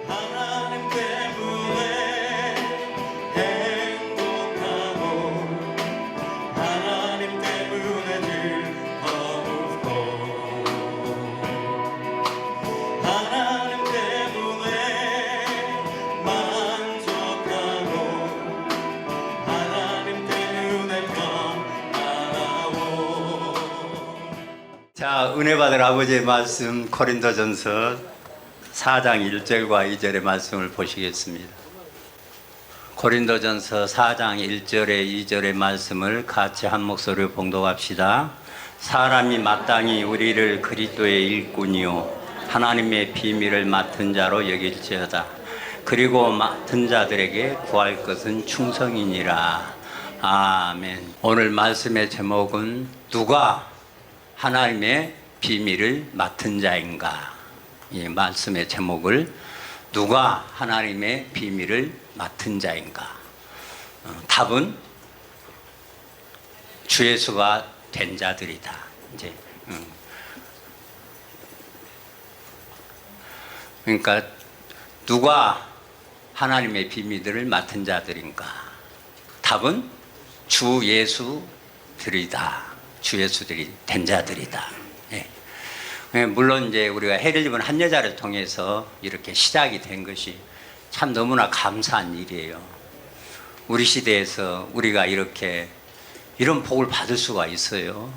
하나님 때문에 행복하고 하나님 때문에 즐겁고 하나님 때문에 만족하고 하나님 때문에 평안하고. 자, 은혜 받을 아버지의 말씀 고린도전서 4장 1절과 2절의 말씀을 보시겠습니다. 고린도전서 4장 1절에 2절의 말씀을 같이 한 목소리로 봉독합시다. 사람이 마땅히 우리를 그리스도의 일꾼이요 하나님의 비밀을 맡은 자로 여길지어다. 그리고 맡은 자들에게 구할 것은 충성이니라. 아멘. 오늘 말씀의 제목은 누가 하나님의 비밀을 맡은 자인가? 이 말씀의 제목을 누가 하나님의 비밀을 맡은 자인가? 답은 주 예수가 된 자들이다. 이제 그러니까 누가 하나님의 비밀을 맡은 자들인가? 답은 주 예수들이다. 주 예수들이 된 자들이다. 예. 물론 이제 우리가 해를 입은 한 여자를 통해서 이렇게 시작이 된 것이 참 너무나 감사한 일이에요. 우리 시대에서 우리가 이렇게 이런 복을 받을 수가 있어요.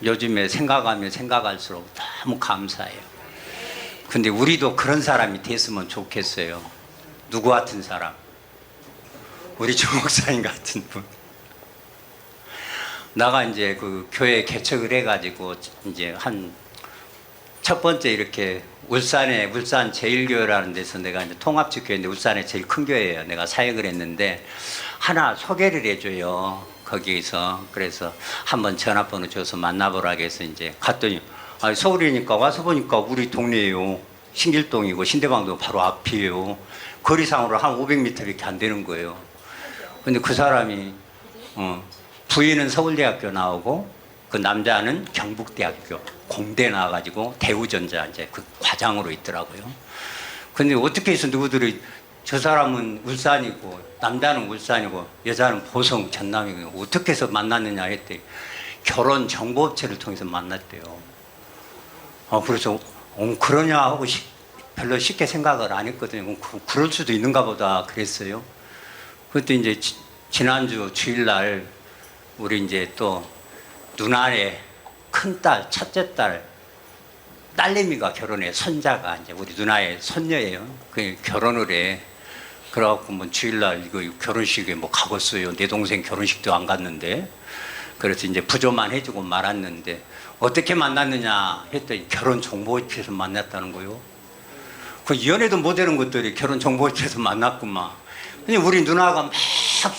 요즘에 생각하면 생각할수록 너무 감사해요. 근데 우리도 그런 사람이 됐으면 좋겠어요. 누구 같은 사람? 우리 조 목사님 같은 분. 나가 이제 그 교회 개척을 해가지고 이제 한 첫 번째 이렇게 울산 제1교회라는 데서 내가 이제 통합적 교회인데 울산에 제일 큰 교회예요. 내가 사역을 했는데 하나 소개를 해줘요. 거기에서. 그래서 한번 전화번호 줘서 만나보라고 해서 이제 갔더니 서울이니까 와서 보니까 우리 동네예요. 신길동이고 신대방도 바로 앞이에요. 거리상으로 한 500m밖에 안 되는 거예요. 근데 그 사람이 부인은 서울대학교 나오고 그 남자는 경북대학교 공대 나와가지고 대우전자 이제 그 과장으로 있더라고요. 근데 어떻게 해서 누구들이 저 사람은 울산이고 남자는 울산이고 여자는 보성 전남이고 어떻게 해서 만났느냐 했더니 결혼 정보업체를 통해서 만났대요. 그래서 그러냐 하고 별로 쉽게 생각을 안 했거든요. 그럴 수도 있는가 보다 그랬어요. 그때 이제 지난주 주일날 우리 이제 또 누나의 큰딸, 첫째 딸, 딸내미가 결혼해. 손자가 이제 우리 누나의 손녀예요. 그 결혼을 해. 그래갖고 뭐 주일날 이거 결혼식에 뭐 가겠어요. 내 동생 결혼식도 안 갔는데. 그래서 이제 부조만 해주고 말았는데 어떻게 만났느냐 했더니 결혼 정보업체에서 만났다는 거요. 그 연애도 못하는 것들이 결혼 정보업체에서 만났구만. 근데 우리 누나가 막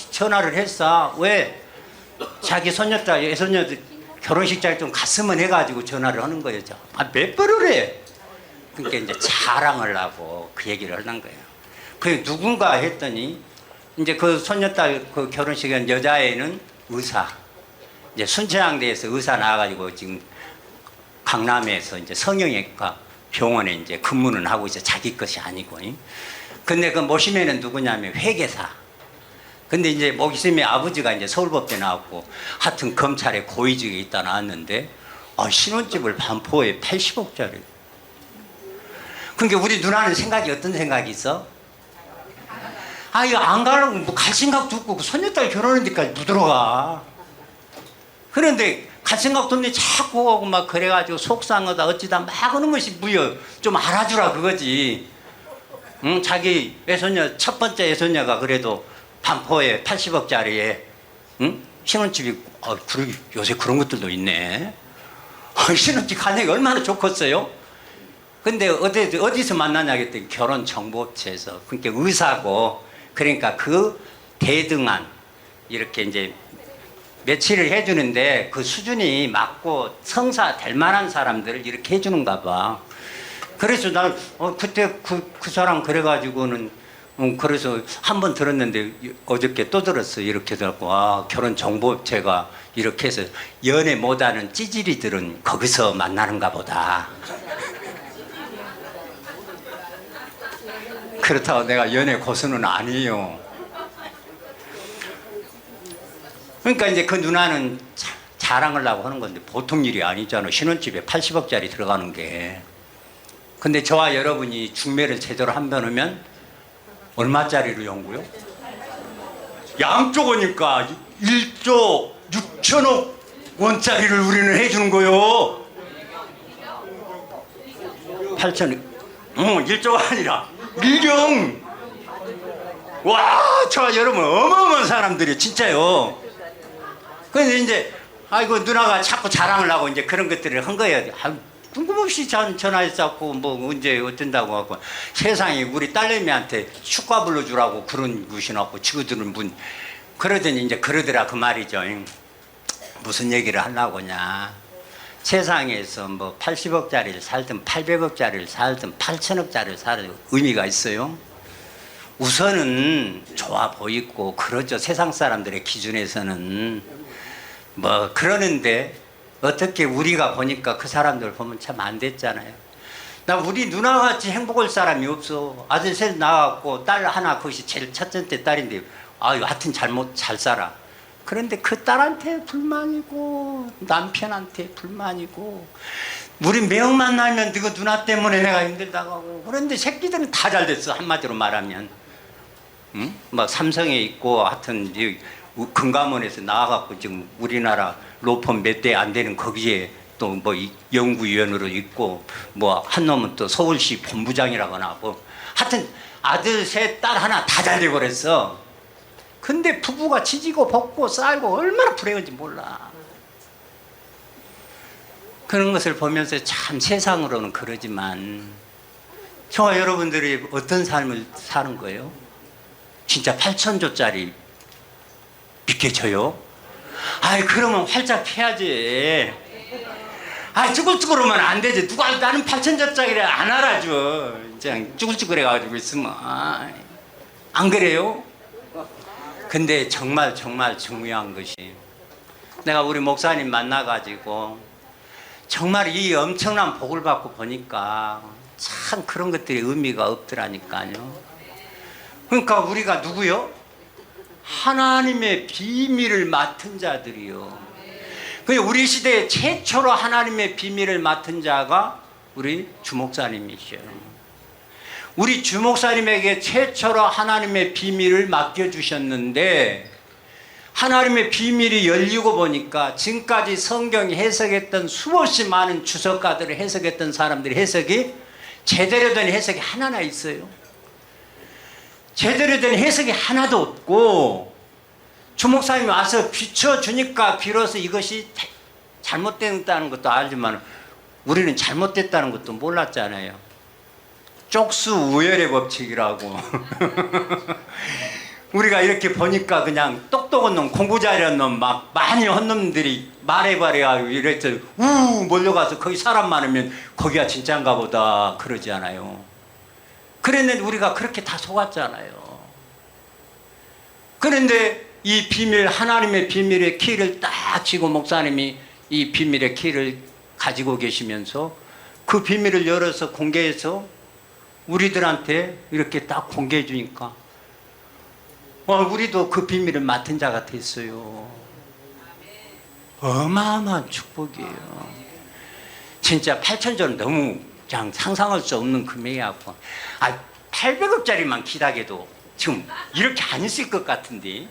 전화를 했어. 왜? 자기 손녀딸, 애손녀들 결혼식장에 좀 갔으면 해가지고 전화를 하는 거예요. 몇 번을 해? 그러니까 이제 자랑을 하고 그 얘기를 하는 거예요. 그게 누군가 했더니 이제 그 손녀딸 그 결혼식에 여자애는 의사. 이제 순천향대에서 의사 나와가지고 지금 강남에서 이제 성형외과 병원에 이제 근무는 하고 있어. 자기 것이 아니고. 근데 그 모시면은 누구냐면 회계사. 근데 이제 목심의 아버지가 이제 서울법대 나왔고 하여튼 검찰에 고위직에 있다 나왔는데 신혼집을 반포에 80억짜리. 그러니까 우리 누나는 생각이 어떤 생각이 있어? 이거 안 가려고 뭐 갈 생각도 없고 그 손녀딸 결혼한 데까지 못 들어가. 그런데 갈 생각도 없는데 자꾸 오고 막 그래가지고 속상하다 어찌다 막 하는 것이 무여 좀 알아주라 그거지. 응? 자기 애손녀 첫 번째 애손녀가 그래도 반포에 80억짜리에 응? 신혼집이 요새 그런 것들도 있네. 신혼집 가는 게 얼마나 좋겠어요. 근데 어디서 만나냐 했더니 결혼 정보업체에서. 그러니까 의사고 그러니까 그 대등한 이렇게 이제 며칠을 해주는데 그 수준이 맞고 성사 될 만한 사람들을 이렇게 해주는가 봐. 그래서 난 그때 그 사람 그래가지고는 그래서 한 번 들었는데 어저께 또 들었어요. 이렇게 들었고 결혼 정보업체가 이렇게 해서 연애 못하는 찌질이들은 거기서 만나는가 보다. 그렇다고 내가 연애 고수는 아니에요. 그러니까 이제 그 누나는 자랑을 하고 하는 건데 보통 일이 아니잖아. 신혼집에 80억짜리 들어가는 게. 근데 저와 여러분이 중매를 제대로 한번 하면 얼마짜리로 연구요? 양쪽 오니까 1조 6천억 원짜리를 우리는 해주는 거요. 8천억. 1조가 아니라 1경. 와, 저와 여러분 어마어마한 사람들이 진짜요. 그래서 이제 아이고 누나가 자꾸 자랑을 하고 이제 그런 것들을 한 거예요. 뜬금없이 전화했었고 뭐 언제 어쩐다고 하고 세상에 우리 딸내미한테 축가 불러주라고 그런 것이나고 지구들은 그러더니 이제 그러더라 그 말이죠. 무슨 얘기를 하려고 하냐. 세상에서 뭐 80억짜리를 살든 800억짜리를 살든 8천억짜리를 살든 의미가 있어요. 우선은 좋아 보이고 그러죠. 세상 사람들의 기준에서는 뭐 그러는데 어떻게 우리가 보니까 그 사람들 보면 참 안 됐잖아요. 나 우리 누나같이 행복할 사람이 없어. 아들 셋 낳았고 딸 하나 그것이 제일 첫 번째 딸인데 아유 하여튼 잘 살아. 그런데 그 딸한테 불만이고 남편한테 불만이고 우리 매형 만나면 너그 누나 때문에 내가 힘들다고 하고 그런데 새끼들은 다 잘 됐어. 한마디로 말하면 응? 막 삼성에 있고 하여튼 금감원에서 나와갖고 지금 우리나라 로펌 몇 대 안 되는 거기에 또 뭐 연구위원으로 있고 뭐 한 놈은 또 서울시 본부장이라거나 뭐 하여튼 아들 셋 딸 하나 다 잘 되고 그랬어. 근데 부부가 지지고 볶고 쌀고 얼마나 불행한지 몰라. 그런 것을 보면서 참 세상으로는 그러지만 저와 여러분들이 어떤 삶을 사는 거예요? 진짜 8천조짜리 믿겨져요? 아이 그러면 활짝 해야지. 아 쭈글쭈글하면 안 되지. 누가 나는 8천조짜리를 안 알아줘. 그냥 쭈글쭈글해가지고 있으면 안 그래요? 근데 정말 중요한 것이 내가 우리 목사님 만나가지고 정말 이 엄청난 복을 받고 보니까 참 그런 것들이 의미가 없더라니까요. 그러니까 우리가 누구요? 하나님의 비밀을 맡은 자들이요. 우리 시대에 최초로 하나님의 비밀을 맡은 자가 우리 주목사님이시죠. 우리 주목사님에게 최초로 하나님의 비밀을 맡겨주셨는데 하나님의 비밀이 열리고 보니까 지금까지 성경이 해석했던 수없이 많은 주석가들을 해석했던 사람들의 해석이 제대로 된 해석이 하나나 있어요. 제대로 된 해석이 하나도 없고 주목사님이 와서 비춰주니까 비로소 이것이 잘못됐다는 것도 알지만 우리는 잘못됐다는 것도 몰랐잖아요. 쪽수 우열의 법칙이라고 우리가 이렇게 보니까 그냥 똑똑한 놈 공부 잘하는 놈 막 많이 한 놈들이 말해버려가지고 이랬죠. 몰려가서 거기 사람 많으면 거기가 진짜인가 보다 그러지 않아요. 그랬는데 우리가 그렇게 다 속았잖아요. 그런데 이 비밀 하나님의 비밀의 키를 딱 쥐고 목사님이 이 비밀의 키를 가지고 계시면서 그 비밀을 열어서 공개해서 우리들한테 이렇게 딱 공개해 주니까 우리도 그 비밀을 맡은 자가 됐어요. 어마어마한 축복이에요. 진짜 8천조는 너무 그냥 상상할 수 없는 금액이고 800억짜리만 기다려도 지금 이렇게 안 있을 것 같은데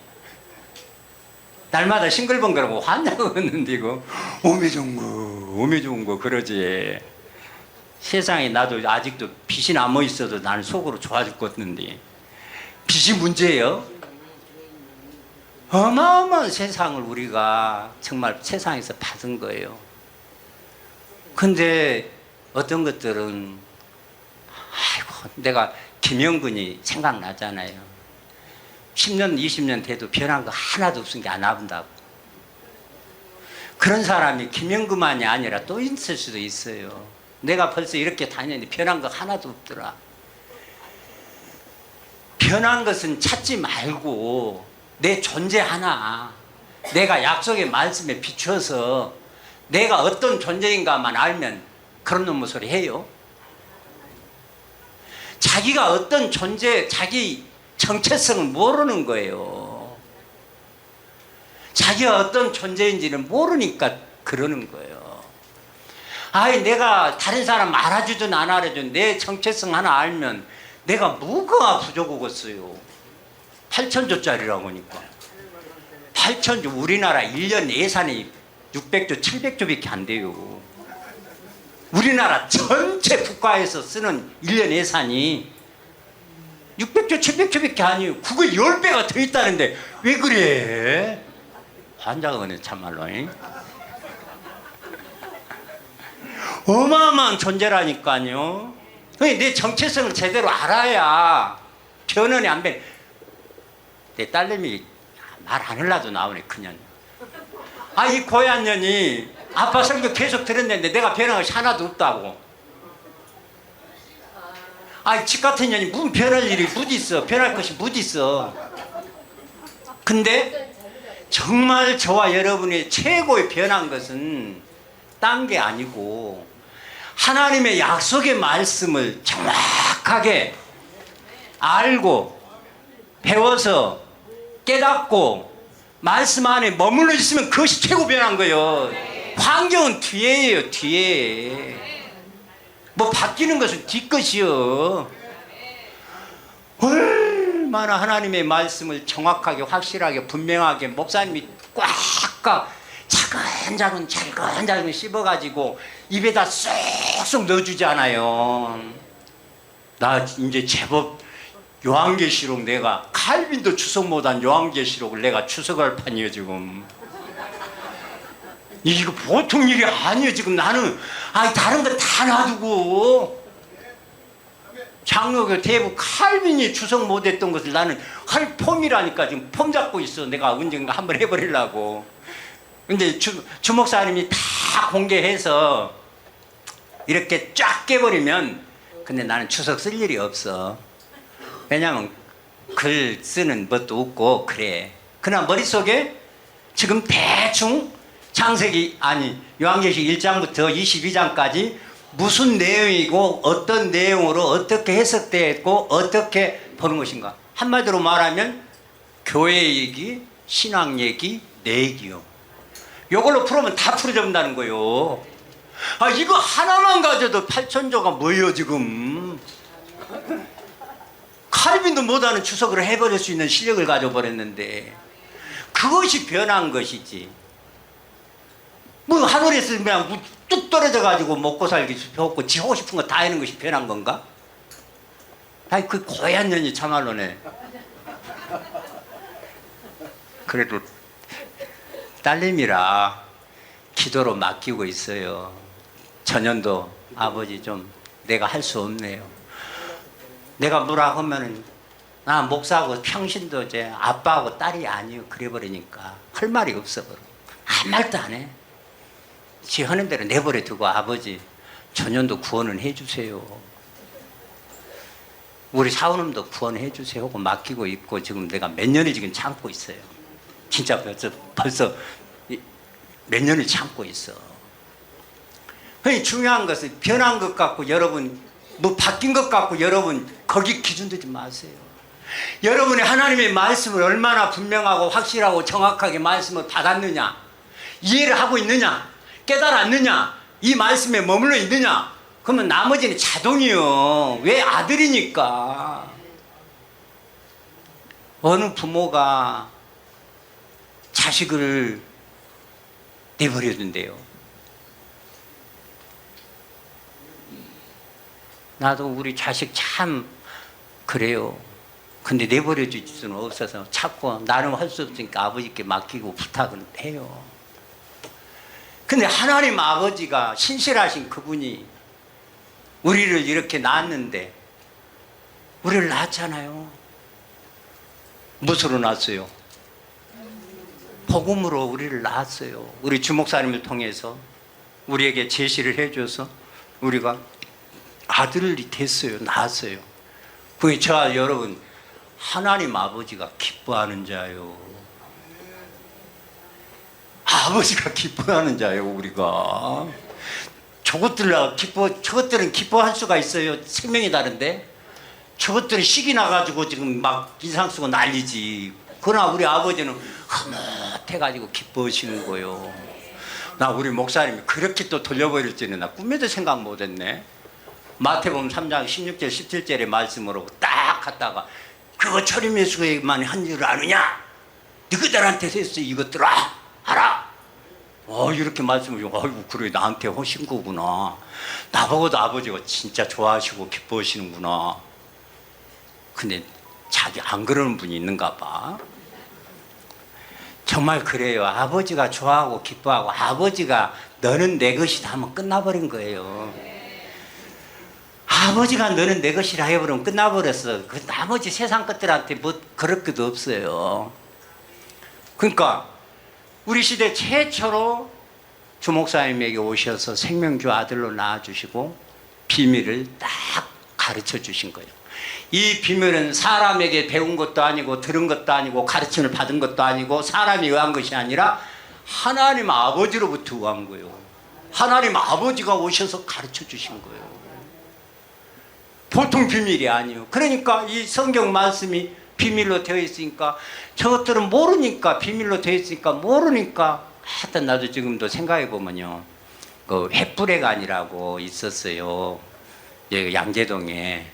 날마다 싱글벙글하고 환장하는데 이거 오메 좋은 거 그러지. 세상에 나도 아직도 빚이 남아 있어도 나는 속으로 좋아 죽겠는데 빚이 문제예요? 어마어마한 세상을 우리가 정말 세상에서 받은 거예요. 근데 어떤 것들은 아이고 내가 김영근이 생각나잖아요. 10년 20년 돼도 변한 거 하나도 없은 게 안 아픈다고. 그런 사람이 김영근만이 아니라 또 있을 수도 있어요. 내가 벌써 이렇게 다녔는데 변한 거 하나도 없더라. 변한 것은 찾지 말고 내 존재 하나 내가 약속의 말씀에 비춰서 내가 어떤 존재인가만 알면 그런 놈의 소리 해요. 자기가 어떤 존재, 자기 정체성을 모르는 거예요. 자기가 어떤 존재인지는 모르니까 그러는 거예요. 아이, 내가 다른 사람 알아주든 안 알아주든 내 정체성 하나 알면 내가 뭐가 부족하겠어요. 8천조짜리라고 하니까. 8천조, 우리나라 1년 예산이 600조, 700조밖에 안 돼요. 우리나라 전체 국가에서 쓰는 1년 예산이 600조, 700조밖에 아니에요. 그거 10배가 더 있다는데 왜 그래? 환장하네 참말로. 어마어마한 존재라니까요. 내 정체성을 제대로 알아야 변원이 안 돼. 내 딸내미 말 안 하려도 나오네 그냥. 아, 이 고얀 년이 아빠 설교 계속 들었는데 내가 변한 것이 하나도 없다고. 아, 집 같은 년이 무슨 변할 일이 무지 있어. 변할 것이 무지 있어. 근데 정말 저와 여러분이 최고의 변한 것은 딴 게 아니고 하나님의 약속의 말씀을 정확하게 알고 배워서 깨닫고 말씀 안에 머물러 있으면 그것이 최고 변한 거예요. 환경은 뒤에예요, 뒤에. 뭐 바뀌는 것은 뒤것이요. 얼마나 하나님의 말씀을 정확하게 확실하게 분명하게 목사님이 꽉꽉 차근차근 씹어가지고 입에다 쏙쏙 넣어주잖아요. 나 이제 제법 요한계시록 내가 칼빈도 추석 못한 요한계시록을 내가 추석할 판이에요 지금. 이거 보통 일이 아니에요 지금. 나는 다른 거 다 놔두고 장로교 대부 칼빈이 추석 못했던 것을 나는 할 폼이라니까 지금 폼 잡고 있어. 내가 언젠가 한번 해버리려고. 근데 주 목사님이 다 공개해서 이렇게 쫙 깨버리면, 근데 나는 추석 쓸 일이 없어. 왜냐면 글 쓰는 것도 없고 그래. 그러나 머릿속에 지금 대충 요한계시록 1장부터 22장까지 무슨 내용이고 어떤 내용으로 어떻게 해석되었고 어떻게 보는 것인가. 한마디로 말하면 교회 얘기, 신앙 얘기, 내 얘기요. 이걸로 풀으면 다 풀어진다는 거요. 이거 하나만 가져도 8천조가 뭐예요 지금. 칼빈도 못하는 추석을 해버릴 수 있는 실력을 가져버렸는데 그것이 변한 것이지. 뭐 하늘에서 그냥 뚝 떨어져가지고 먹고 살기 좋고 지 하고 싶은 거 다 하는 것이 변한 건가? 그 고얀 년이 참말로네. 그래도 딸내미라 기도로 맡기고 있어요. 전년도 아버지 좀 내가 할 수 없네요. 내가 뭐라 하면은 나 목사하고 평신도 이제 아빠하고 딸이 아니요 그래버리니까 할 말이 없어버려. 아무 말도 안 해. 지 하는 대로 내버려 두고 아버지 전년도 구원은 해주세요. 우리 사원님도 구원해 주세요 하고 맡기고 있고 지금 내가 몇 년을 지금 참고 있어요. 진짜 벌써 몇 년을 참고 있어. 중요한 것은 변한 것 같고 여러분 뭐 바뀐 것 같고 여러분 거기 기준 두지 마세요. 여러분이 하나님의 말씀을 얼마나 분명하고 확실하고 정확하게 말씀을 받았느냐, 이해를 하고 있느냐, 깨달았느냐, 이 말씀에 머물러 있느냐, 그러면 나머지는 자동이요. 왜? 아들이니까. 어느 부모가 자식을 내버려 둔대요. 나도 우리 자식 참 그래요. 근데 내버려 줄 수는 없어서 자꾸 나는 할 수 없으니까 아버지께 맡기고 부탁을 해요. 근데 하나님 아버지가 신실하신 그분이 우리를 이렇게 낳았는데, 우리를 낳았잖아요. 무엇으로 낳았어요? 복음으로 우리를 낳았어요. 우리 주목사님을 통해서 우리에게 제시를 해줘서 우리가 아들이 됐어요. 낳았어요. 그게 저와 여러분 하나님 아버지가 기뻐하는 자요. 아버지가 기뻐하는 자요. 우리가 저것들은 기뻐할 수가 있어요. 생명이 다른데 저것들이 식이 나가지고 지금 막 인상 쓰고 난리지. 그러나 우리 아버지는 흐뭇해가지고 기뻐하시는 거요. 나 우리 목사님이 그렇게 또 돌려버릴 줄은 나 꿈에도 생각 못했네. 마태복음 3장 16절 17절의 말씀으로 딱 갔다가 그거 철임예수에만 한 줄 아느냐? 너희들한테서 했어 이것들아 알아? 이렇게 말씀을 아이고 그래 나한테 하신 거구나. 나보고도 아버지가 진짜 좋아하시고 기뻐하시는구나. 근데 자기 안 그러는 분이 있는가 봐. 정말 그래요. 아버지가 좋아하고 기뻐하고 아버지가 너는 내 것이다 하면 끝나버린 거예요. 아버지가 너는 내 것이라 해버리면 끝나버렸어. 그 나머지 세상 것들한테 뭐 그럴 것도 없어요. 그러니까 우리 시대 최초로 주목사님에게 오셔서 생명주 아들로 낳아주시고 비밀을 딱 가르쳐 주신 거예요. 이 비밀은 사람에게 배운 것도 아니고 들은 것도 아니고 가르침을 받은 것도 아니고 사람이 의한 것이 아니라 하나님 아버지로부터 의한 거예요. 하나님 아버지가 오셔서 가르쳐 주신 거예요. 보통 비밀이 아니에요. 그러니까 이 성경 말씀이 비밀로 되어 있으니까 저것들은 모르니까 비밀로 되어 있으니까 모르니까 하여튼 나도 지금도 생각해 보면요. 그 햇불의관이라고 있었어요. 여기 양재동에.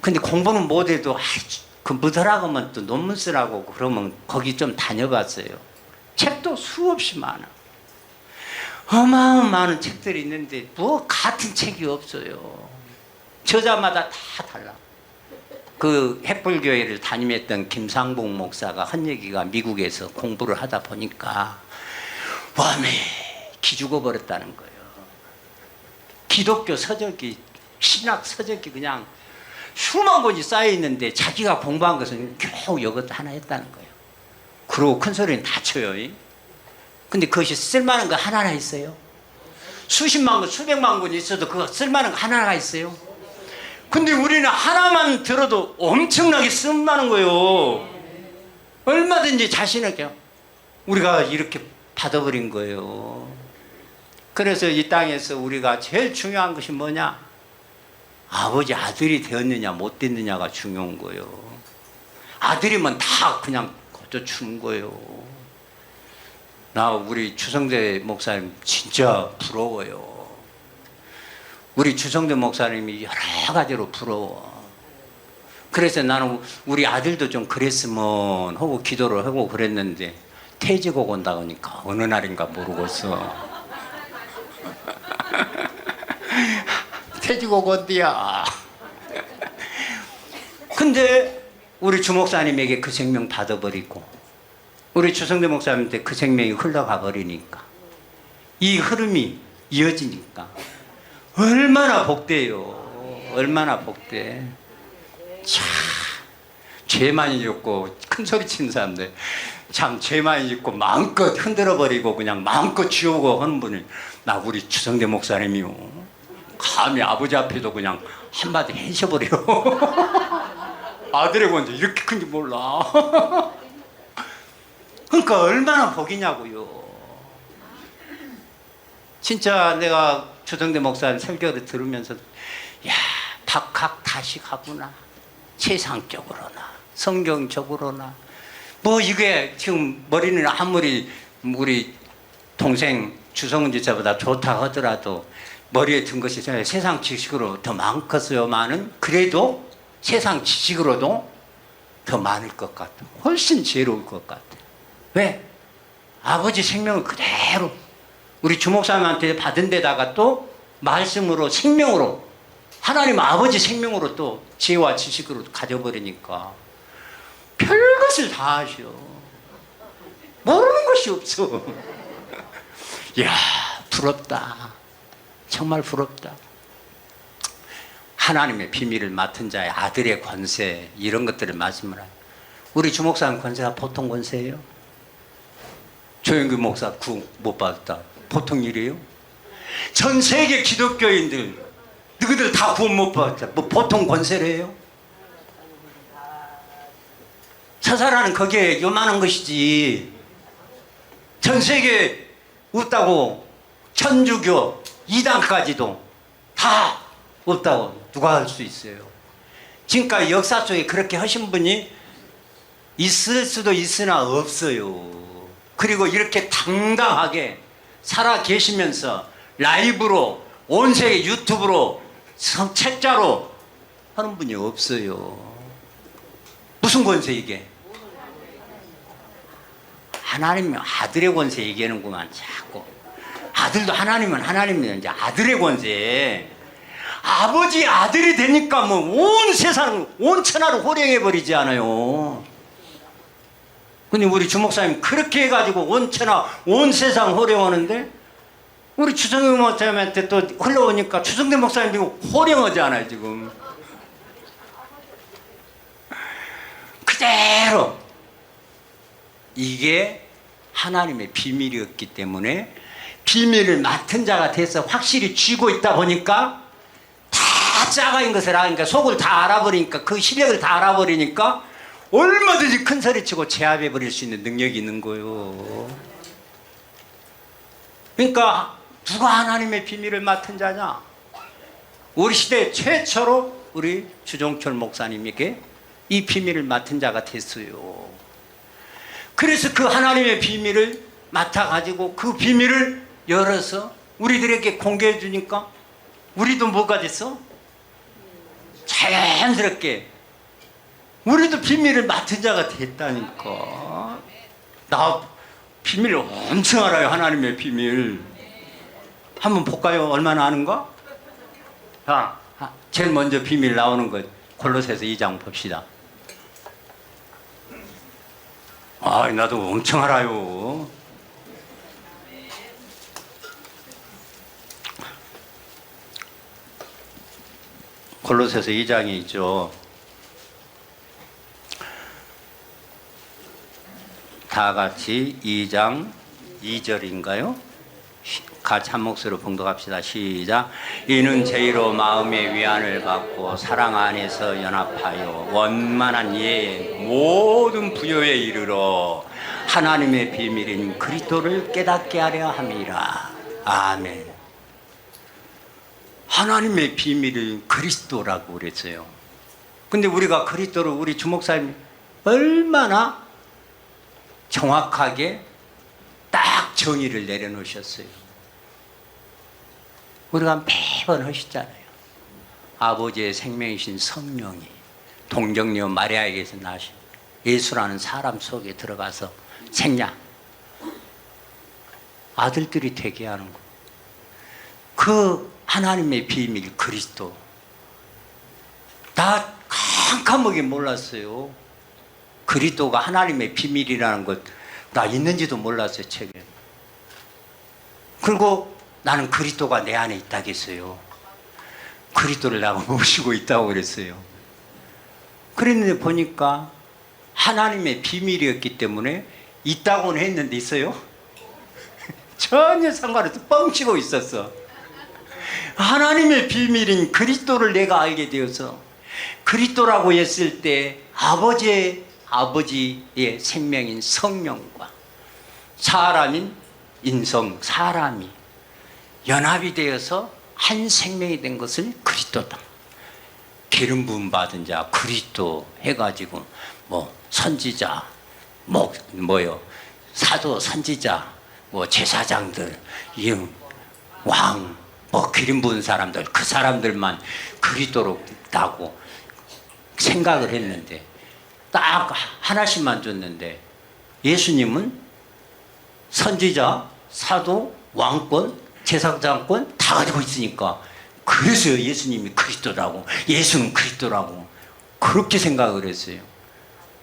근데 공부는 못해도 그 뭐더라고만 또 논문 쓰라고 그러면 거기 좀 다녀봤어요. 책도 수없이 많아. 어마어마한 책들이 있는데 뭐 같은 책이 없어요. 저자마다 다 달라. 그 햇불교회를 담임했던 김상복 목사가 한 얘기가 미국에서 공부를 하다 보니까 웜에 기죽어 버렸다는 거예요. 기독교 서적이 신학 서적이 그냥 수만 권이 쌓여 있는데 자기가 공부한 것은 겨우 이것도 하나 했다는 거예요. 그러고 큰 소리는 다 쳐요. 근데 그것이 쓸만한 거 하나나 있어요? 수십만 권, 수백만 권이 있어도 그거 쓸만한 거 하나가 있어요? 근데 우리는 하나만 들어도 엄청나게 쓴다는 거예요. 얼마든지 자신있게 우리가 이렇게 받아버린 거예요. 그래서 이 땅에서 우리가 제일 중요한 것이 뭐냐? 아버지 아들이 되었느냐 못 됐느냐가 중요한 거예요. 아들이면 다 그냥 거저 주는 거예요. 나 우리 주성대 목사님 진짜 부러워요. 우리 주성대 목사님이 여러 가지로 부러워. 그래서 나는 우리 아들도 좀 그랬으면 하고 기도를 하고 그랬는데 퇴직하고 온다고 하니까 어느 날인가 모르겠어. 퇴직하고 온디야. 근데 우리 주 목사님에게 그 생명 받아버리고 우리 주성대 목사님한테 그 생명이 흘러가 버리니까 이 흐름이 이어지니까 얼마나 복돼요. 얼마나 복돼. 참 죄 많이 짓고 큰 소리 치는 사람들 참 죄 많이 짓고 마음껏 흔들어버리고 그냥 마음껏 지우고 하는 분이 나 우리 주성대 목사님이요. 감히 아버지 앞에도 그냥 한마디 해셔버려. 아들의 권세 이렇게 큰지 몰라. 그러니까 얼마나 복이냐고요. 진짜 내가 주성대 목사님 설교를 들으면서 야 박학 다시 가구나. 세상적으로나 성경적으로나 뭐 이게 지금 머리는 아무리 우리 동생 주성은 지사보다 좋다 하더라도 머리에 든 것이 세상 지식으로 더 많겠어요만은 그래도 세상 지식으로도 더 많을 것 같아. 훨씬 지혜로울 것 같아. 왜? 아버지 생명을 그대로 우리 주목사님한테 받은 데다가 또 말씀으로 생명으로 하나님 아버지 생명으로 또 지혜와 지식으로 가져버리니까 별것을 다 하셔. 모르는 것이 없어. 이야 부럽다. 정말 부럽다. 하나님의 비밀을 맡은 자의 아들의 권세 이런 것들을 말씀을 해요. 우리 주목사님 권세가 보통 권세예요? 조영규 목사 구 못 받았다. 보통 일이에요? 전 세계 기독교인들 너희들 다 구원 못 받았다. 뭐 보통 권세래요? 서사라는 거기에 요만한 것이지. 전 세계 없다고 천주교 이단까지도 다 없다고 누가 할 수 있어요? 지금까지 역사 속에 그렇게 하신 분이 있을 수도 있으나 없어요. 그리고 이렇게 당당하게 살아 계시면서 라이브로 온 세계 유튜브로 책자로 하는 분이 없어요. 무슨 권세 이게? 하나님 아들의 권세 얘기하는구만 자꾸. 아들도 하나님은 하나님이면 이제 아들의 권세. 아버지 아들이 되니까 뭐 온 세상 온 천하를 호령해 버리지 않아요. 근데 우리 주목사님 그렇게 해가지고 온 천하 온 세상 호령하는데 우리 추성대 목사님한테 또 흘러오니까 추성대 목사님도 호령하지 않아요 지금. 그대로 이게 하나님의 비밀이었기 때문에 비밀을 맡은 자가 돼서 확실히 쥐고 있다 보니까 다 짜가인 것을 아니까 속을 다 알아버리니까 그 실력을 다 알아버리니까 얼마든지 큰 소리치고 제압해 버릴 수 있는 능력이 있는 거예요. 그러니까 누가 하나님의 비밀을 맡은 자냐? 우리 시대 최초로 우리 주종철 목사님에게 이 비밀을 맡은 자가 됐어요. 그래서 그 하나님의 비밀을 맡아가지고 그 비밀을 열어서 우리들에게 공개해 주니까 우리도 뭐가 됐어? 자연스럽게 우리도 비밀을 맡은 자가 됐다니까. 나 비밀 엄청 알아요. 하나님의 비밀. 한번 볼까요? 얼마나 아는가? 자, 제일 먼저 비밀 나오는 것 골로새서 2장 봅시다. 아, 나도 엄청 알아요. 골로새서 2장이 있죠. 다 같이 2장 2절인가요? 같이 한 목소리로 봉독합시다. 시작. 이는 죄로 마음의 위안을 받고 사랑 안에서 연합하여 원만한 이해의 모든 부요에 이르러 하나님의 비밀인 그리스도를 깨닫게 하려 함이라. 아멘. 하나님의 비밀인 그리스도라고 그랬어요. 근데 우리가 그리스도를 우리 주목사님이 얼마나 정확하게 딱 정의를 내려놓으셨어요. 우리가 매번 하시잖아요. 아버지의 생명이신 성령이 동정녀 마리아에게서 나신 예수라는 사람 속에 들어가서 생략 아들들이 되게 하는 거. 그 하나님의 비밀 그리스도 나 캄캄하게 몰랐어요. 그리스도가 하나님의 비밀이라는 것 나 있는지도 몰랐어요. 책에. 그리고 나는 그리스도가 내 안에 있다겠어요. 그리스도를 나가 모시고 있다고 그랬어요. 그랬는데 보니까 하나님의 비밀이었기 때문에 있다고는 했는데 있어요? 전혀 상관없어. 뻥치고 있었어. 하나님의 비밀인 그리스도를 내가 알게 되어서 그리스도라고 했을 때 아버지의 생명인 성령과 사람인 인성 사람이 연합이 되어서 한 생명이 된 것을 그리스도다. 기름 부음 받은 자 그리스도 해가지고 뭐 선지자 뭐요 사도 선지자 뭐 제사장들 왕 뭐 기름 부은 사람들 그 사람들만 그리스도로 나고 생각을 했는데 딱 하나씩만 줬는데 예수님은 선지자 사도 왕권 제사장권 다 가지고 있으니까 그래서 예수님이 그리스도라고 예수는 그리스도라고 그렇게 생각을 했어요.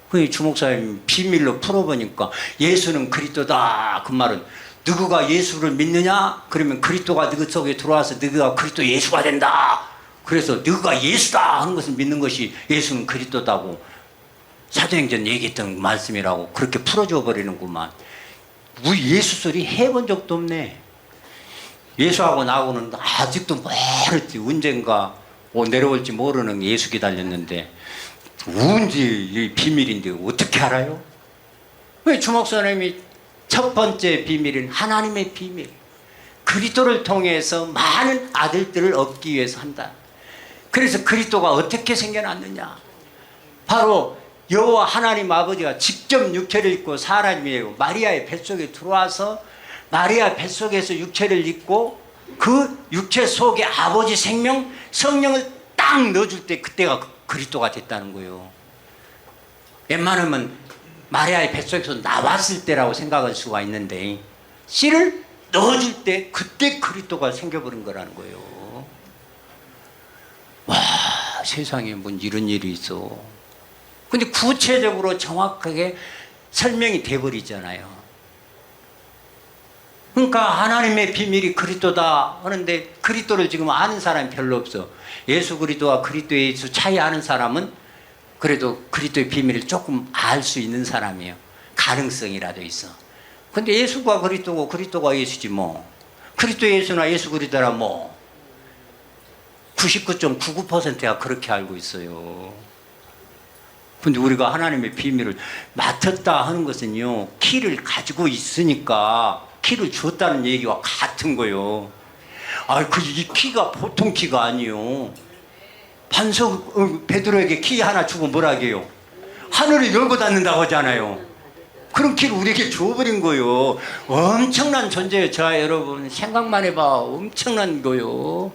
그 주목사님 비밀로 풀어보니까 예수는 그리스도다 그 말은 누구가 예수를 믿느냐 그러면 그리스도가 너희 속에 들어와서 너희가 그리스도 예수가 된다. 그래서 너희가 예수다 하는 것을 믿는 것이 예수는 그리스도다고 사도행전 얘기했던 말씀이라고 그렇게 풀어줘 버리는구만. 우리 예수 소리 해본 적도 없네. 예수하고 나하고는 아직도 멀었지. 언젠가 내려올지 모르는 예수 기다렸는데 뭔지 비밀인데 어떻게 알아요? 왜 주목사님이 첫 번째 비밀은 하나님의 비밀 그리스도를 통해서 많은 아들들을 얻기 위해서 한다. 그래서 그리스도가 어떻게 생겨났느냐? 바로 여호와 하나님 아버지가 직접 육체를 입고 사람이에요. 마리아의 뱃속에 들어와서 마리아 뱃속에서 육체를 입고 그 육체 속에 아버지 생명 성령을 딱 넣어줄 때 그때가 그리스도가 됐다는 거예요. 웬만하면 마리아의 뱃속에서 나왔을 때라고 생각할 수가 있는데 씨를 넣어줄 때 그때 그리스도가 생겨버린 거라는 거예요. 와, 세상에 뭔 이런 일이 있어. 근데 구체적으로 정확하게 설명이 돼버리잖아요. 그러니까 하나님의 비밀이 그리스도다 하는데 그리스도를 지금 아는 사람이 별로 없어. 예수 그리스도와 그리스도 예수 차이 아는 사람은 그래도 그리스도의 비밀을 조금 알 수 있는 사람이에요. 가능성이라도 있어. 근데 예수가 그리스도고 그리스도가 예수지 뭐. 그리스도 예수나 예수 그리스도라 뭐 99.99%가 그렇게 알고 있어요. 근데 우리가 하나님의 비밀을 맡았다 하는 것은요, 키를 가지고 있으니까 키를 줬다는 얘기와 같은 거예요. 이 키가 보통 키가 아니에요. 베드로에게 키 하나 주고 뭐라 해요? 하늘을 열고 닫는다고 하잖아요. 그런 키를 우리에게 줘버린 거예요. 엄청난 존재예요. 자, 여러분 생각만 해봐. 엄청난 거예요.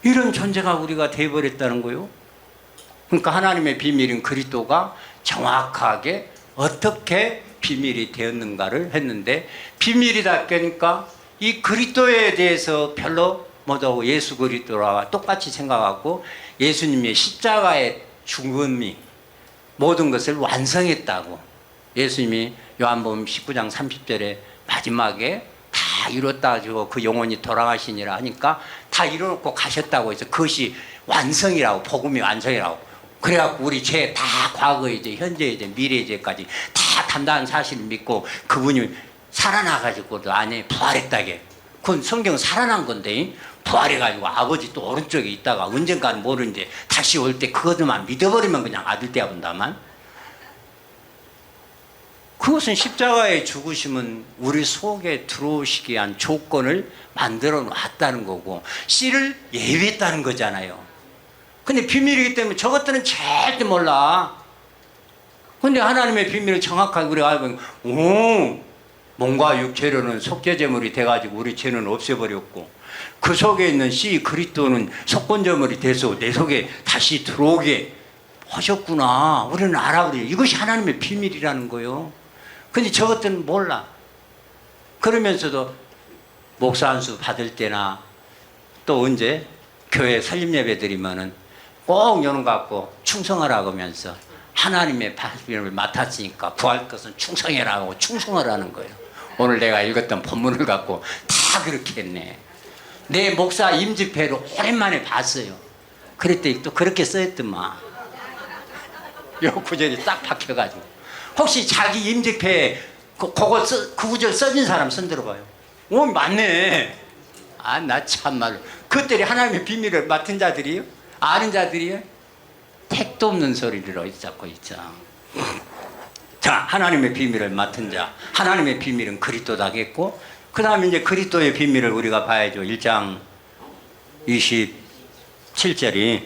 이런 존재가 우리가 돼버렸다는 거예요. 그러니까 하나님의 비밀인 그리스도가 정확하게 어떻게 비밀이 되었는가를 했는데, 비밀이다 그러니까 이 그리스도에 대해서 별로 못하고 예수 그리스도와 똑같이 생각하고 예수님의 십자가의 죽음이 모든 것을 완성했다고. 예수님이 요한복음 19장 30절에 마지막에 다 이뤘다 가지고 그 영혼이 돌아가시니라 하니까 다 이뤄놓고 가셨다고 해서 그것이 완성이라고, 복음이 완성이라고. 그래갖고 우리 죄 다 과거의 죄, 현재의 죄, 미래의 죄까지 다 담당한 사실을 믿고 그분이 살아나가지고 안에 부활했다게. 그건 성경은 살아난 건데 부활해가지고 아버지 또 오른쪽에 있다가 언젠가는 모르는데 다시 올 때 그것만 믿어버리면 그냥 아들 떼야 본다만. 그것은 십자가의 죽으심은 우리 속에 들어오시기 위한 조건을 만들어 놨다는 거고 씨를 예비했다는 거잖아요. 근데 비밀이기 때문에 저것들은 절대 몰라. 근데 하나님의 비밀을 정확하게 우리가 알고, 몸과 육체로는 속죄제물이 돼가지고 우리 죄는 없애버렸고 그 속에 있는 씨 그리스도는 속건제물이 돼서 내 속에 다시 들어오게 하셨구나. 우리는 알아버려요. 이것이 하나님의 비밀이라는 거예요. 근데 저것들은 몰라. 그러면서도 목사 안수 받을 때나 또 언제 교회 설립예배 드리면은 꼭 여는 것 같고 충성하라고 하면서 하나님의 비밀을 맡았으니까 구할 것은 충성해라고 충성을 하는 거예요. 오늘 내가 읽었던 본문을 갖고 다 그렇게 했네. 내 목사 임집회를 오랜만에 봤어요. 그랬더니 또 그렇게 써있더만. 요 구절이 딱 박혀가지고. 혹시 자기 임집회에 그 구절 써진 사람 손 들어봐요. 오, 맞네. 나 참말로. 그들이 하나님의 비밀을 맡은 자들이요? 아는 자들이요? 택도 없는 소리를 어디서 잡고 있죠. 자, 하나님의 비밀을 맡은 자, 하나님의 비밀은 그리스도다겠고, 그 다음에 이제 그리스도의 비밀을 우리가 봐야죠. 1장 27절이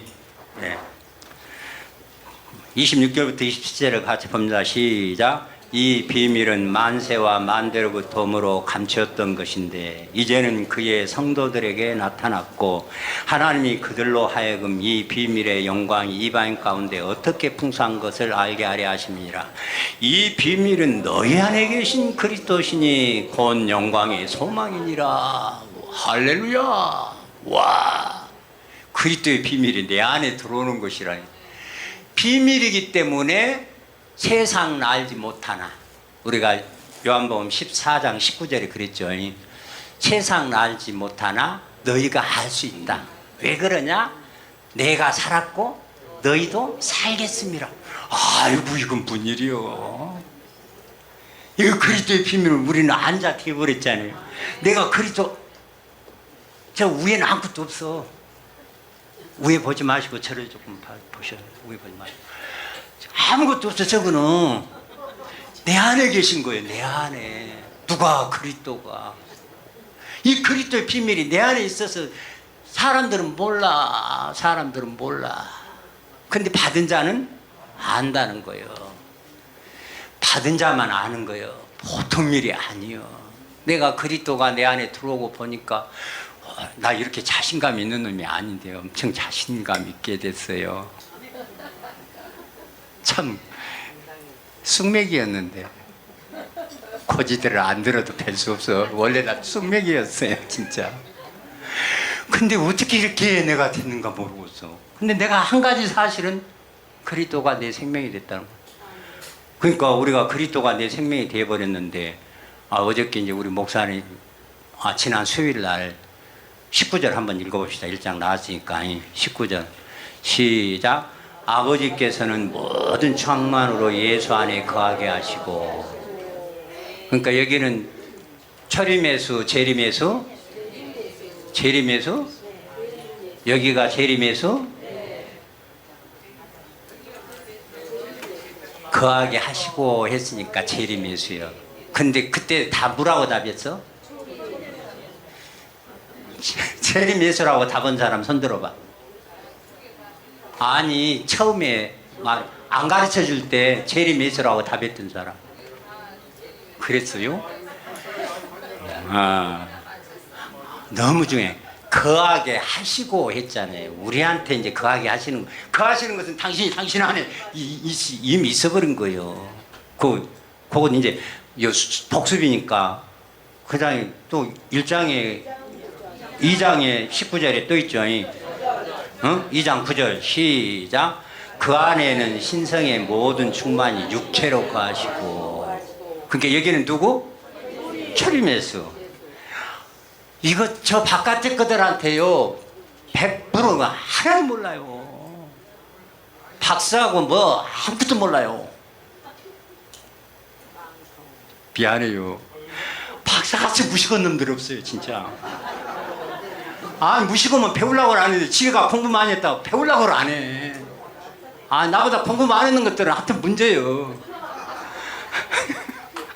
26절부터 27절을 같이 봅니다. 시작. 이 비밀은 만세와 만대로부터므로 감추었던 것인데 이제는 그의 성도들에게 나타났고 하나님이 그들로 하여금 이 비밀의 영광이 이방 가운데 어떻게 풍성한 것을 알게 하려 하심이니라. 이 비밀은 너희 안에 계신 그리스도시니 곧 영광의 소망이니라. 할렐루야. 와, 그리스도의 비밀이 내 안에 들어오는 것이라. 비밀이기 때문에 세상 알지 못하나. 우리가 요한복음 14장 19절에 그랬죠. 세상 알지 못하나 너희가 알 수 있다. 왜 그러냐? 내가 살았고 너희도 살겠습니다. 아이고, 이건 뭔 일이요. 이거 그리스도의 비밀을 우리는 앉아 되어버렸잖아요. 내가 그리스도, 저 위에는 아무것도 없어. 위에 보지 마시고 저를 조금 보셔요. 위에 보지 마시고. 아무것도 없어. 저거는 내 안에 계신 거예요. 내 안에. 누가? 그리스도가. 이 그리스도의 비밀이 내 안에 있어서 사람들은 몰라. 사람들은 몰라. 근데 받은 자는 안다는 거예요. 받은 자만 아는 거예요. 보통 일이 아니요. 내가 그리스도가 내 안에 들어오고 보니까 나 이렇게 자신감 있는 놈이 아닌데 엄청 자신감 있게 됐어요. 참 쑥맥이었는데 고지들을 안 들어도 뵐 수 없어. 원래 나 쑥맥이었어요 진짜. 근데 어떻게 이렇게 내가 됐는가 모르겠어. 근데 내가 한 가지 사실은 그리스도가 내 생명이 됐다는 거야. 그러니까 우리가 그리스도가 내 생명이 되어버렸는데 어저께 이제 우리 목사님 지난 수요일 날 19절 한번 읽어봅시다. 1장 나왔으니까 19절 시작. 아버지께서는 모든 충만으로 예수 안에 거하게 하시고. 그러니까 여기는 철임예수, 재림예수, 재림예수, 여기가 재림예수, 거하게 하시고 했으니까 재림예수요. 근데 그때 다 뭐라고 답했어? 재림예수라고 답한 사람 손 들어봐. 아니 처음에 안 가르쳐 줄 때 재림예수라고 답했던 사람 그랬어요? 너무 중요해. 거하게 하시고 했잖아요. 우리한테 이제 거하게 하시는, 거하시는 것은 당신 안에 이미 있어버린 거예요. 그건 이제 복습이니까. 그 다음에 또 1장에 2장에 19절에 또 있죠. 2장 9절 시작. 그 안에는 신성의 모든 충만이 육체로 거하시고. 그러니까 여기는 누구? 철임예수. 이거 저 바깥에 것들한테요 100%가 하나도 몰라요. 박사하고 뭐 아무것도 몰라요. 미안해요. 박사같이 무식한 놈들 없어요 진짜. 무식하면 배우려고 안 하는데 지가 공부 많이 했다고 배우려고 안 해. 나보다 공부 많이 했는 것들은 하여튼 문제예요.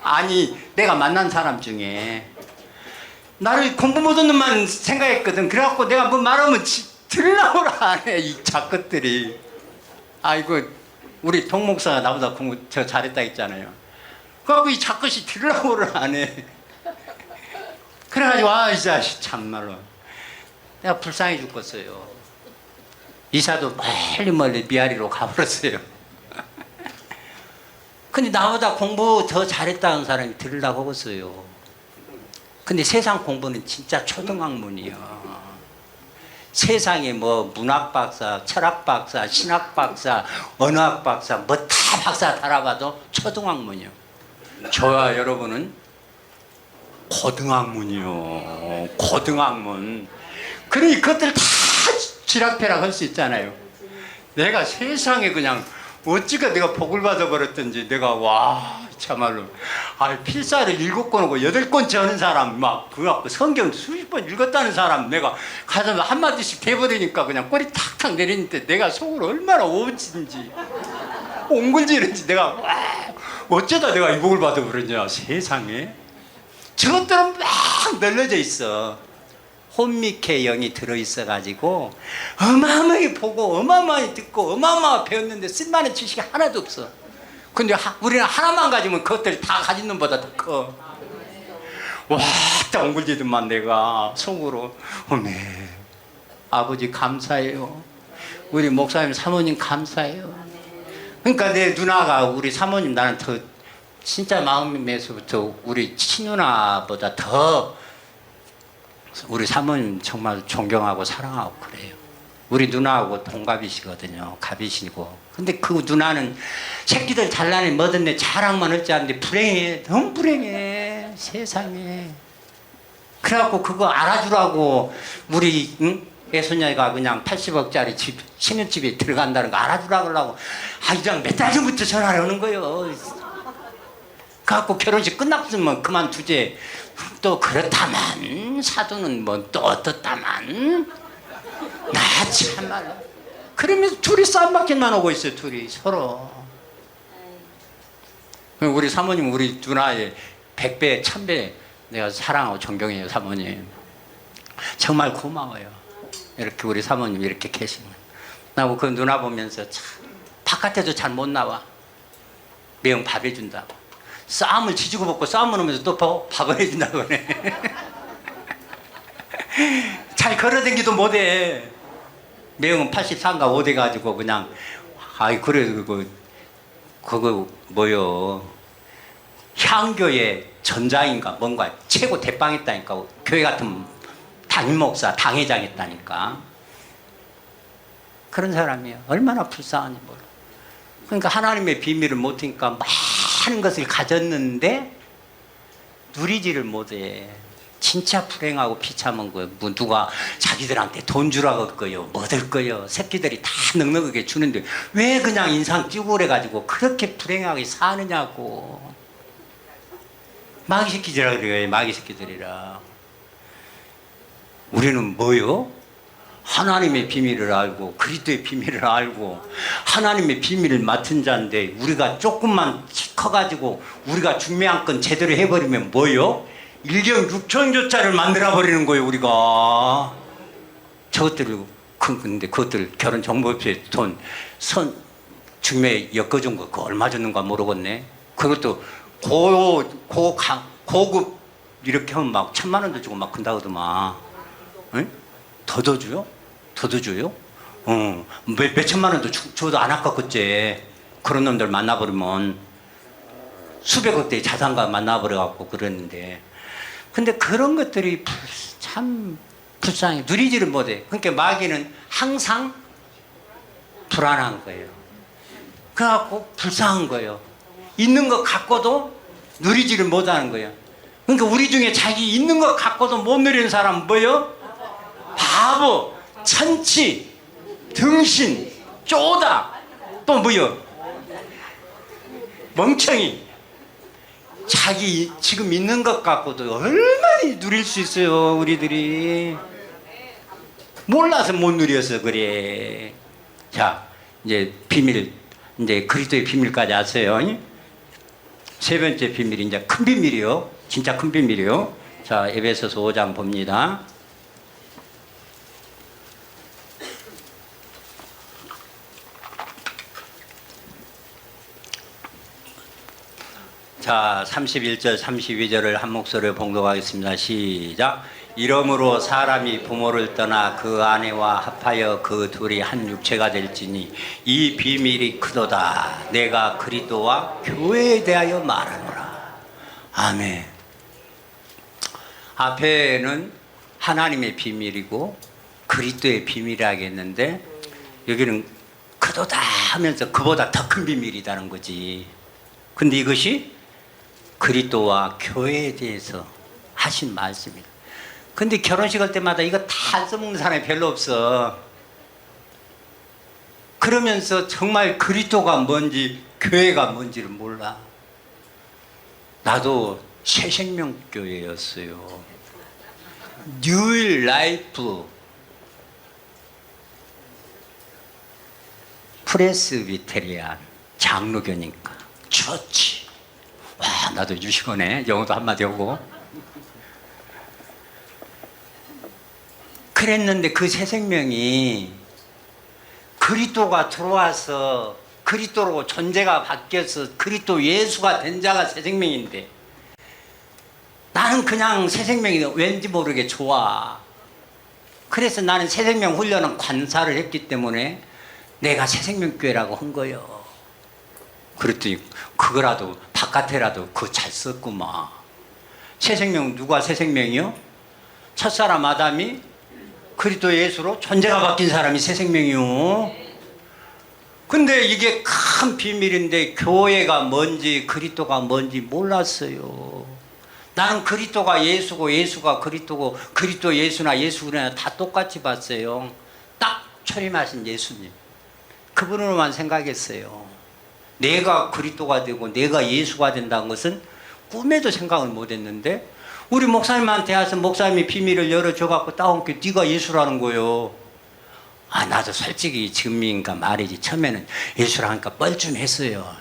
아니 내가 만난 사람 중에 나를 공부 못한 놈만 생각했거든. 그래갖고 내가 뭐 말하면 들으려고 안 해. 이 작것들이. 아이고 우리 동목사가 나보다 공부 저 잘했다 했잖아요. 그래갖고 이 작것이 들으려고 안 해. 그래가지고 이 자식 참말로 내가 불쌍해 죽겠어요. 이사도 멀리 미아리로 가버렸어요. 근데 나보다 공부 더 잘했다는 사람이 들으려고 하겠어요. 근데 세상 공부는 진짜 초등학문이야. 세상에 뭐 문학박사, 철학박사, 신학박사, 언어학박사 뭐 다 박사 달아봐도 초등학문이요. 저와 여러분은 고등학문이요. 고등학문. 그러니 그것들 다 쥐락펴락 할 수 있잖아요. 내가 세상에 그냥 어찌가 내가 복을 받아버렸던지 내가 참말로 필사를 7권 하고 8권째 하는 사람 막 그거 갖고 성경 수십 번 읽었다는 사람 내가 가서 한마디씩 대버리니까 그냥 꼬리 탁탁 내리는데 내가 속으로 얼마나 오진지 옹글지는지 내가 어쩌다 내가 이 복을 받아버렸냐. 세상에 저것들은 막 널려져 있어. 혼미케 영이 들어있어가지고 어마어마하게 보고 어마어마하게 듣고 어마어마하게 배웠는데 쓸만한 지식이 하나도 없어. 근데 우리는 하나만 가지면 그것들 다 가진 놈보다 더 커. 딱 옹글지더만 내가 속으로 어메 아버지 감사해요. 우리 목사님 사모님 감사해요. 그러니까 내 누나가 우리 사모님 나는 더 진짜 마음에서부터 우리 친누나보다 더 우리 사모님 정말 존경하고 사랑하고 그래요. 우리 누나하고 동갑이시거든요. 갑이시고. 근데 그 누나는 새끼들 잘나네 뭐든지 자랑만 할 줄 아는데 불행해. 너무 불행해. 세상에. 그래갖고 그거 알아주라고 우리 애손녀가 그냥 80억짜리 집 신혼집에 들어간다는 거 알아주라고 하려고 그냥 몇 달 전부터 전화를 오는 거예요. 그래갖고 결혼식 끝났으면 그만두지. 또 그렇다만 사돈은 뭐 또 어떻다만 나 참말로 그러면서 둘이 쌈박질만 오고 있어요. 둘이 서로. 우리 사모님 우리 누나의 100배 1000배 내가 사랑하고 존경해요. 사모님 정말 고마워요. 이렇게 우리 사모님 이렇게 계시는 거예요. 나고 그 누나 보면서 참 바깥에도 잘 못 나와. 매형 밥 해준다고. 쌈을 지지고 볶고 쌈을 하면서 또 밥을 해준다고 그래. 잘 걸어다니기도 못해. 매형은 83가 5돼 가지고 그냥 아이 그래 그거 뭐요 향교의 전장인가 뭔가 최고 대빵했다니까. 교회 같은 담임목사 당회장 했다니까. 그런 사람이에요. 얼마나 불쌍한지 몰라. 그러니까 하나님의 비밀을 못하니까 많은 것을 가졌는데 누리지를 못해. 진짜 불행하고 비참한 거예요. 뭐 누가 자기들한테 돈 주라고 할 거요, 뭐 될 거요. 새끼들이 다 넉넉하게 주는데 왜 그냥 인상 찌고 그래가지고 그렇게 불행하게 사느냐고. 마귀 새끼들이라 그래요. 마귀 새끼들이라. 우리는 뭐요? 하나님의 비밀을 알고 그리스도의 비밀을 알고 하나님의 비밀을 맡은 자인데 우리가 조금만 커가지고 우리가 중매한건 제대로 해버리면 뭐요? 1경 6천조짜리를 만들어버리는 거예요. 우리가 저것들을 근데 그것들 결혼정보업소에 중매 엮어준 거 그거 얼마 줬는가 모르겠네. 그것도 고급 이렇게 하면 막 1,000만 원도 주고 막 큰다 그러더만. 응? 더 줘요? 더 줘요? 몇천만 원도 줘도 안 아깝겠지. 그런 놈들 만나버리면 수백억 대의 자산가 만나버려갖고 그러는데. 근데 그런 것들이 참 불쌍해. 누리지를 못해. 그러니까 마귀는 항상 불안한 거예요. 그래갖고 불쌍한 거예요. 있는 것 갖고도 누리지를 못하는 거예요. 그러니까 우리 중에 자기 있는 것 갖고도 못 누리는 사람은 뭐예요? 바보, 천치, 등신, 쪼다, 또 뭐요? 멍청이. 자기 지금 있는 것 갖고도 얼마나 누릴 수 있어요. 우리들이 몰라서 못 누려서 그래. 자, 이제 비밀, 이제 그리스도의 비밀까지 아세요. 세 번째 비밀이 이제 큰 비밀이요. 진짜 큰 비밀이요. 자, 에베소서 5장 봅니다. 자, 31절 32절을 한 목소리로 봉독하겠습니다. 시작. 이러므로 사람이 부모를 떠나 그 아내와 합하여 그 둘이 한 육체가 될지니 이 비밀이 크도다. 내가 그리스도와 교회에 대하여 말하노라. 아멘. 앞에는 하나님의 비밀이고 그리스도의 비밀이라고 했는데 여기는 크도다 하면서 그보다 더 큰 비밀이라는 거지. 근데 이것이 그리스도와 교회에 대해서 하신 말씀입니다. 근데 결혼식 할 때마다 이거 다 써먹는 사람이 별로 없어. 그러면서 정말 그리스도가 뭔지 교회가 뭔지를 몰라. 나도 새생명교회였어요. 뉴 라이프 프레스비테리안 장로교니까 좋지. 와, 나도 유식원에 영어도 한마디 하고 그랬는데 그 새 생명이 그리스도가 들어와서 그리스도로 존재가 바뀌어서 그리스도 예수가 된 자가 새 생명인데 나는 그냥 새 생명이 왠지 모르게 좋아. 그래서 나는 새 생명 훈련은 관사를 했기 때문에 내가 새 생명교회라고 한 거예요. 그랬더니 그거라도 바깥에라도 그거 잘 썼구만. 새 생명 누가 새 생명이요? 첫사람 아담이 그리스도 예수로 존재가 바뀐 사람이 새 생명이요. 근데 이게 큰 비밀인데 교회가 뭔지 그리스도가 뭔지 몰랐어요. 나는 그리스도가 예수고 예수가 그리스도고 그리스도 예수나 예수나 다 똑같이 봤어요. 딱 초림하신 예수님 그분으로만 생각했어요. 내가 그리스도가 되고 내가 예수가 된다는 것은 꿈에도 생각을 못했는데 우리 목사님한테 와서 목사님이 비밀을 열어줘갖고 따온게 네가 예수라는 거요. 아, 나도 솔직히 지금인가 말이지 처음에는 예수라니까 뻘쭘했어요.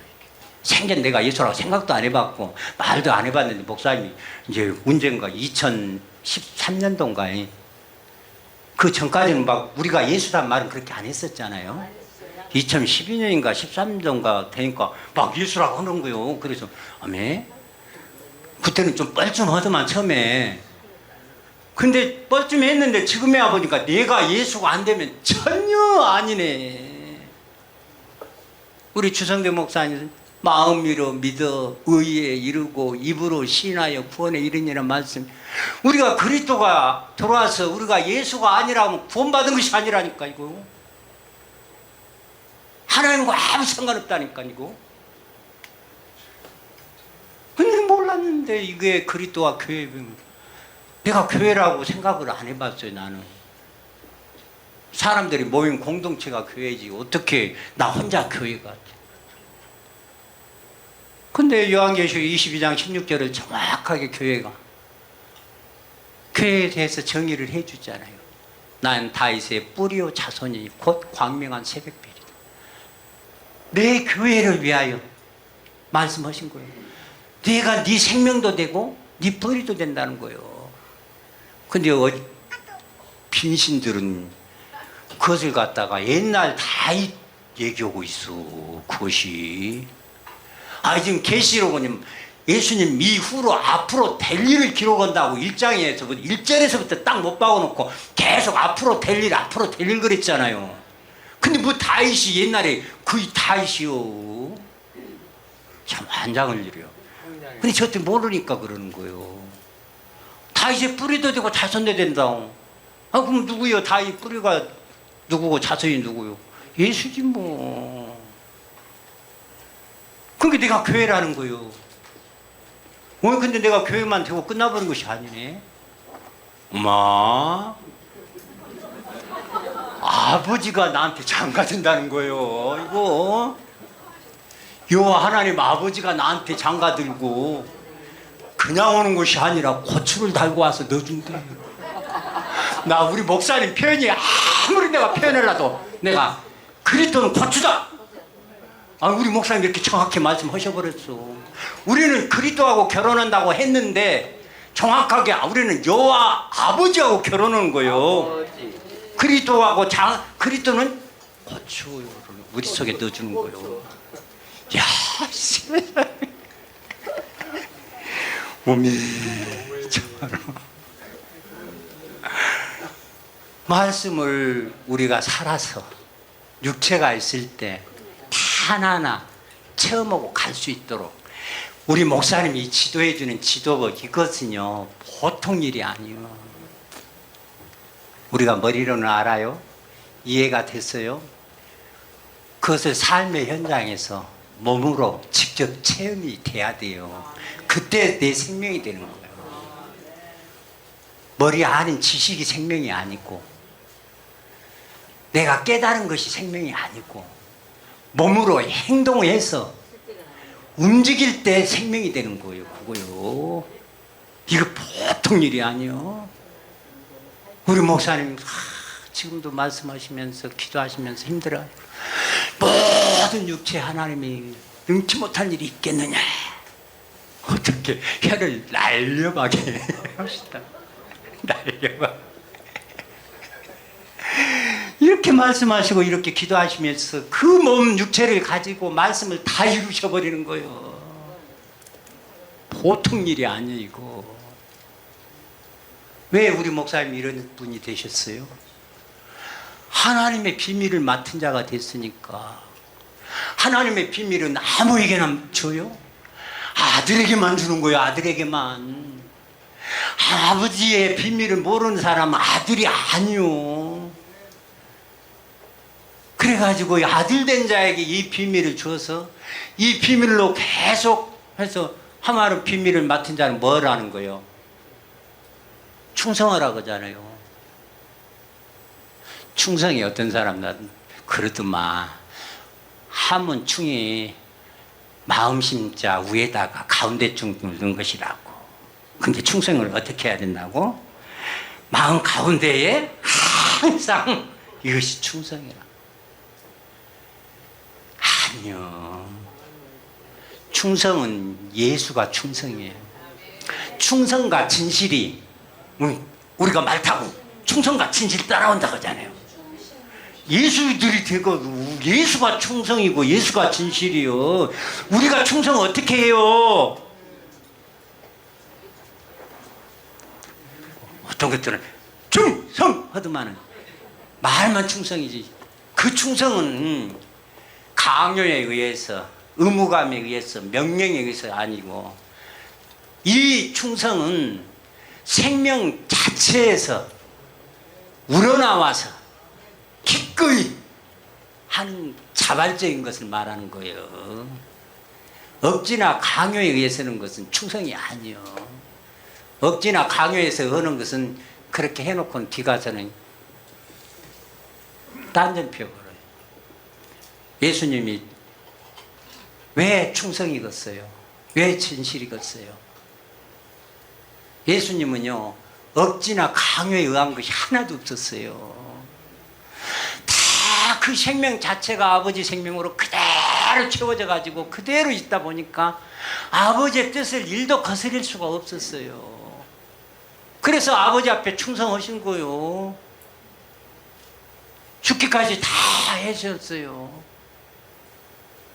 생전 내가 예수라고 생각도 안 해봤고 말도 안 해봤는데 목사님이 이제 언젠가 2013년도인가 그 전까지는 막 우리가 예수란 말은 그렇게 안 했었잖아요. 2012년인가 13년인가 되니까 막 예수라고 하는 거요. 그래서 아멘. 그때는 좀 뻘쭘하더만 처음에. 근데 뻘쭘했는데 지금에 와보니까 내가 예수가 안 되면 전혀 아니네. 우리 주성대 목사님 마음으로 믿어 의에 이르고 입으로 신하여 구원에 이르니라는 말씀. 우리가 그리스도가 들어와서 우리가 예수가 아니라면 구원받은 것이 아니라니까 이거. 하나님과 아무 상관없다니까 이거. 근데 몰랐는데 이게 그리스도와 교회. 내가 교회라고 생각을 안 해봤어요. 나는 사람들이 모인 공동체가 교회지 어떻게 나 혼자 교회가. 근데 요한계시록 22장 16절을 정확하게 교회에 대해서 정의를 해주잖아요. 난 다윗의 뿌리요 자손이 곧 광명한 새벽별이다. 내 교회를 위하여 말씀하신 거예요. 내가 네 생명도 되고 네 뿌리도 된다는 거예요. 근데 빈신들은 그것을 갖다가 옛날 다윗 얘기하고 있어. 그것이 지금 계시록은 예수님 이후로 앞으로 될 일을 기록한다고 1절에서부터 딱 못 박아놓고 계속 앞으로 될 일 그랬잖아요. 근데 뭐 다윗이 옛날에 그 다윗이요. 참 환장을 일이요. 근데 저때 모르니까 그러는 거예요. 다윗의 뿌리도 되고 자손도 된다. 그럼 누구요? 다윗 뿌리가 누구고 자손이 누구요? 예수지 뭐. 그게 내가 교회라는 거요. 근데 내가 교회만 되고 끝나버린 것이 아니네. 엄마, 아버지가 나한테 장가든다는 거요. 이거 여호와 하나님 아버지가 나한테 장가들고 그냥 오는 것이 아니라 고추를 달고 와서 넣어준대. 나 우리 목사님 표현이 아무리 내가 표현을 해도 내가 그리스도는 고추다. 우리 목사님 이렇게 정확히 말씀하셔버렸어. 우리는 그리스도하고 결혼한다고 했는데 정확하게 우리는 여호와 아버지하고 결혼하는 거예요. 그리스도하고 그리스도는 고추를 우리 속에 넣어주는 거예요. 야, 몸이 정말로 말씀을 우리가 살아서 육체가 있을 때 하나하나 체험하고 갈 수 있도록 우리 목사님이 지도해주는 지도법 이것은요 보통 일이 아니에요. 우리가 머리로는 알아요. 이해가 됐어요. 그것을 삶의 현장에서 몸으로 직접 체험이 돼야 돼요. 그때 내 생명이 되는 거예요. 머리 아는 지식이 생명이 아니고 내가 깨달은 것이 생명이 아니고 몸으로 행동해서 움직일 때 생명이 되는 거예요. 그거요. 이거 보통 일이 아니에요. 우리 목사님 지금도 말씀하시면서 기도하시면서 힘들어요. 모든 육체 하나님이 능치 못할 일이 있겠느냐. 어떻게 혀를 날려가게 합시다. 날려가. 이렇게 말씀하시고 이렇게 기도하시면서 그 몸 육체를 가지고 말씀을 다 이루셔버리는 거예요. 보통 일이 아니에요 이거. 왜 우리 목사님이 이런 분이 되셨어요? 하나님의 비밀을 맡은 자가 됐으니까. 하나님의 비밀은 아무에게나 줘요? 아들에게만 주는 거예요. 아들에게만. 아버지의 비밀을 모르는 사람은 아들이 아니요. 그래가지고 아들 된 자에게 이 비밀을 줘서 이 비밀로 계속 해서 하나님 비밀을 맡은 자는 뭘 하는 거예요? 충성하라고 하잖아요. 충성이 어떤 사람은 그러더만 하면 충이 마음심자 위에다가 가운데쯤 두는 것이라고. 근데 충성을 어떻게 해야 된다고? 마음 가운데에 항상 이것이 충성이라. 아니요. 충성은 예수가 충성이에요. 충성과 진실이 우리가 말 타고 쭉 충성과 진실 따라온다 그러잖아요. 예수들이 되고 예수가 충성이고 예수가 진실이요. 우리가 충성 어떻게 해요? 어떤 것들은 충성 하더만은 말만 충성이지. 그 충성은 강요에 의해서, 의무감에 의해서, 명령에 의해서 아니고, 이 충성은 생명 자체에서 우러나와서 기꺼이 하는 자발적인 것을 말하는 거예요. 억지나 강요에 의해서 하는 것은 충성이 아니요. 억지나 강요해서 하는 것은 그렇게 해놓고는 뒤가서는 딴전 펴버려요. 예수님이 왜 충성이겠어요? 왜 진실이겠어요? 예수님은요, 억지나 강요에 의한 것이 하나도 없었어요. 다 그 생명 자체가 아버지 생명으로 그대로 채워져 가지고 그대로 있다 보니까 아버지의 뜻을 일도 거스릴 수가 없었어요. 그래서 아버지 앞에 충성하신 거요. 죽기까지 다 해주셨어요.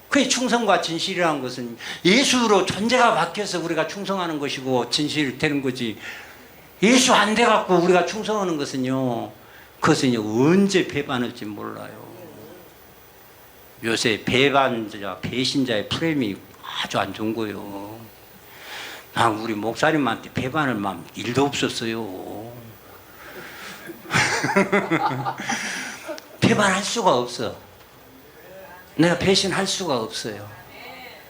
그 충성과 진실이라는 것은 예수로 존재가 바뀌어서 우리가 충성하는 것이고 진실이 되는 거지, 예수 안 돼갖고 우리가 충성하는 것은요, 그것은요 언제 배반할지 몰라요. 요새 배반자, 배신자의 프레임이 아주 안 좋은 거예요. 난 우리 목사님한테 배반할 마음 1도 없었어요. 배반할 수가 없어. 내가 배신할 수가 없어요.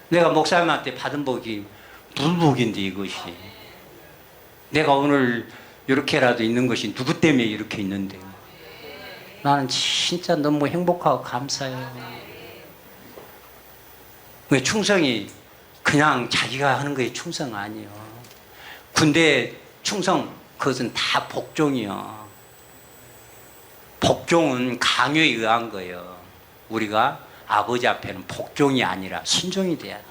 내가 목사님한테 받은 복이 물복인데, 이것이 내가 오늘 이렇게라도 있는 것이 누구 때문에 이렇게 있는데, 나는 진짜 너무 행복하고 감사해요. 왜 충성이 그냥 자기가 하는 거에 충성 아니에요. 군대 충성, 그것은 다 복종이요. 복종은 강요에 의한 거예요. 우리가 아버지 앞에는 복종이 아니라 순종이 돼야 돼.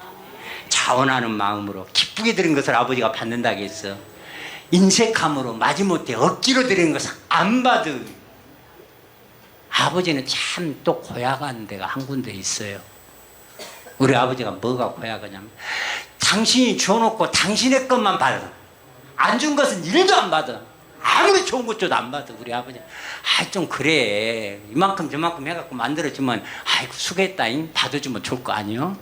자원하는 마음으로 기쁘게 드린 것을 아버지가 받는다고 했어. 인색함으로 마지못해 억지로 드리는 것을 안 받은 아버지는 참 또 고약한 데가 한 군데 있어요. 우리 아버지가 뭐가 고약하냐면, 당신이 줘놓고 당신의 것만 받아. 안 준 것은 1도 안 받아. 아무리 좋은 것 줘도 안 받아. 우리 아버지 좀 그래, 이만큼 저만큼 해갖고 만들어주면 아이고 수고했다잉 받아주면 좋을 거 아니요?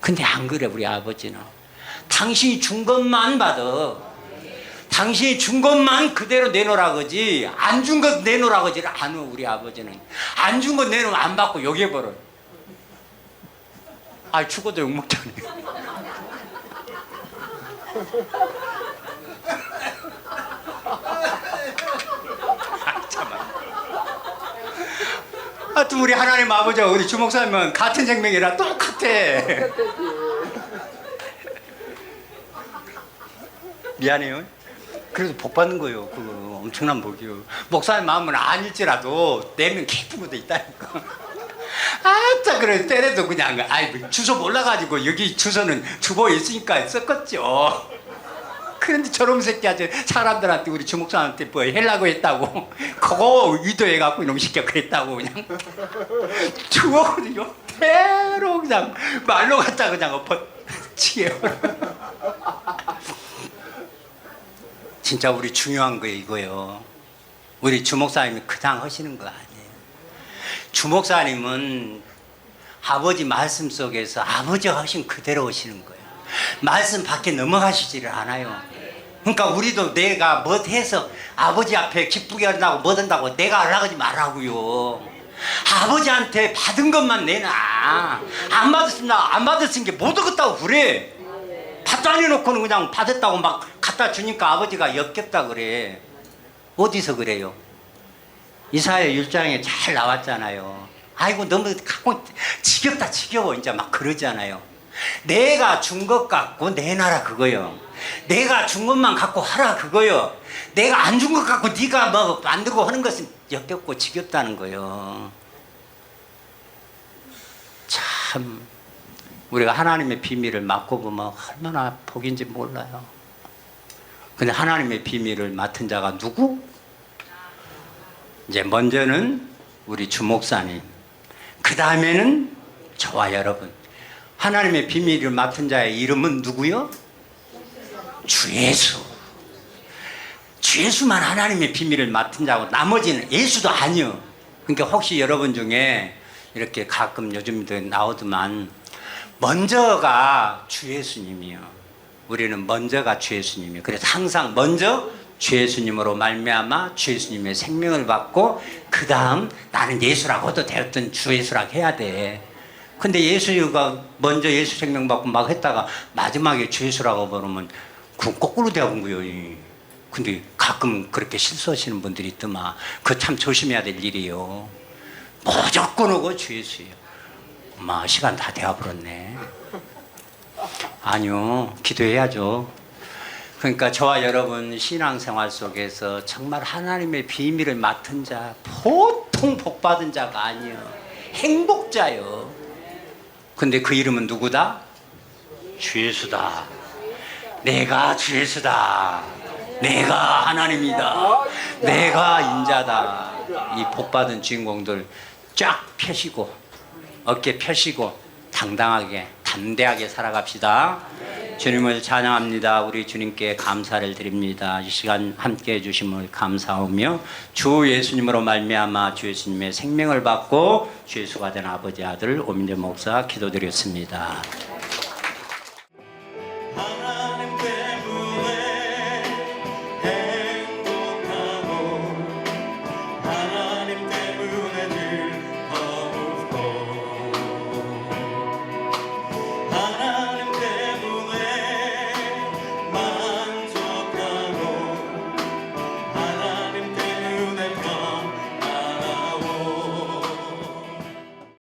근데 안 그래. 우리 아버지는 당신이 준 것만 받아. 당신이 준 것만 그대로 내놓으라 그러지, 안 준 것 내놓으라 그러지를 않아. 우리 아버지는 안 준 것 내놓으면 안 받고 욕해버려. 아, 죽어도 욕먹잖아요. 하여튼 우리 하나님 아버지와 우리 주목사님은 같은 생명이라 똑같아. 미안해요. 그래서 복 받는 거예요. 그거 엄청난 복이요. 목사님 마음은 아닐지라도 내면 깊은 것도 있다니까. 아짜 그래, 때려도 그냥 아이 주소 몰라가지고 여기 주소는 주보에 있으니까 썼겠죠. 그런데 저놈 새끼 아주 사람들한테, 우리 주목사한테 뭐 하려고 했다고 그거 의도해갖고 이놈 시켜 그랬다고 그냥 주워거든요. 대로 그냥 말로 갖다 그냥 엎어치게요. 진짜 우리 중요한 거예요, 이거요. 우리 주목사님이 그냥 하시는 거 아니에요. 주목사님은 아버지 말씀 속에서 아버지 하신 그대로 하시는 거예요. 말씀 밖에 넘어가시지를 않아요. 그러니까 우리도 내가 뭐 해서 아버지 앞에 기쁘게 한다고 뭐 한다고 내가 하려고 하지 말라고요. 아버지한테 받은 것만 내놔. 안 받았으면 안 받았은 게 못 얻었다고 그래. 받다 내놓고는 그냥 받았다고 막 갖다 주니까 아버지가 역겹다 그래. 어디서 그래요? 이사야 1장에 잘 나왔잖아요. 아이고 너무 갖고 지겹다 지겨워 이제 막 그러잖아요. 내가 준 것 갖고 내놔라 그거요. 내가 준 것만 갖고 하라 그거요. 내가 안 준 것 갖고 네가 뭐 만들고 하는 것은 역겹고 지겹다는 거요. 참 우리가 하나님의 비밀을 맡고 보면 얼마나 복인지 몰라요. 근데 하나님의 비밀을 맡은 자가 누구? 이제 먼저는 우리 주 목사님, 그 다음에는 저와 여러분. 하나님의 비밀을 맡은 자의 이름은 누구요? 주 예수. 주 예수만 하나님의 비밀을 맡은 자고 나머지는 예수도 아니요. 그러니까 혹시 여러분 중에 이렇게 가끔 요즘도 나오더만 먼저가 주 예수님이요. 우리는 먼저가 주 예수님이요. 그래서 항상 먼저 주 예수님으로 말미암아 주 예수님의 생명을 받고 그 다음 나는 예수라고도 되었던 주 예수라고 해야 돼. 근데 예수가 먼저 예수 생명 받고 막 했다가 마지막에 주 예수라고 부르면 그건 거꾸로 되어본 거예요. 근데 가끔 그렇게 실수하시는 분들이 있더만 그거 참 조심해야 될 일이에요. 무조건 오고 주 예수예요. 엄마 시간 다 되어버렸네. 아니요, 기도해야죠. 그러니까 저와 여러분 신앙생활 속에서 정말 하나님의 비밀을 맡은 자, 보통 복받은 자가 아니에요. 행복자요. 근데 그 이름은 누구다? 주 예수다. 내가 주 예수다. 내가 하나님이다. 내가 인자다. 이 복받은 주인공들 쫙 펴시고 어깨 펴시고 당당하게 담대하게 살아갑시다. 주님을 찬양합니다. 우리 주님께 감사를 드립니다. 이 시간 함께해 주심을 감사하며 주 예수님으로 말미암아 주 예수님의 생명을 받고 주 예수가 된 아버지 아들 오민재 목사 기도드렸습니다.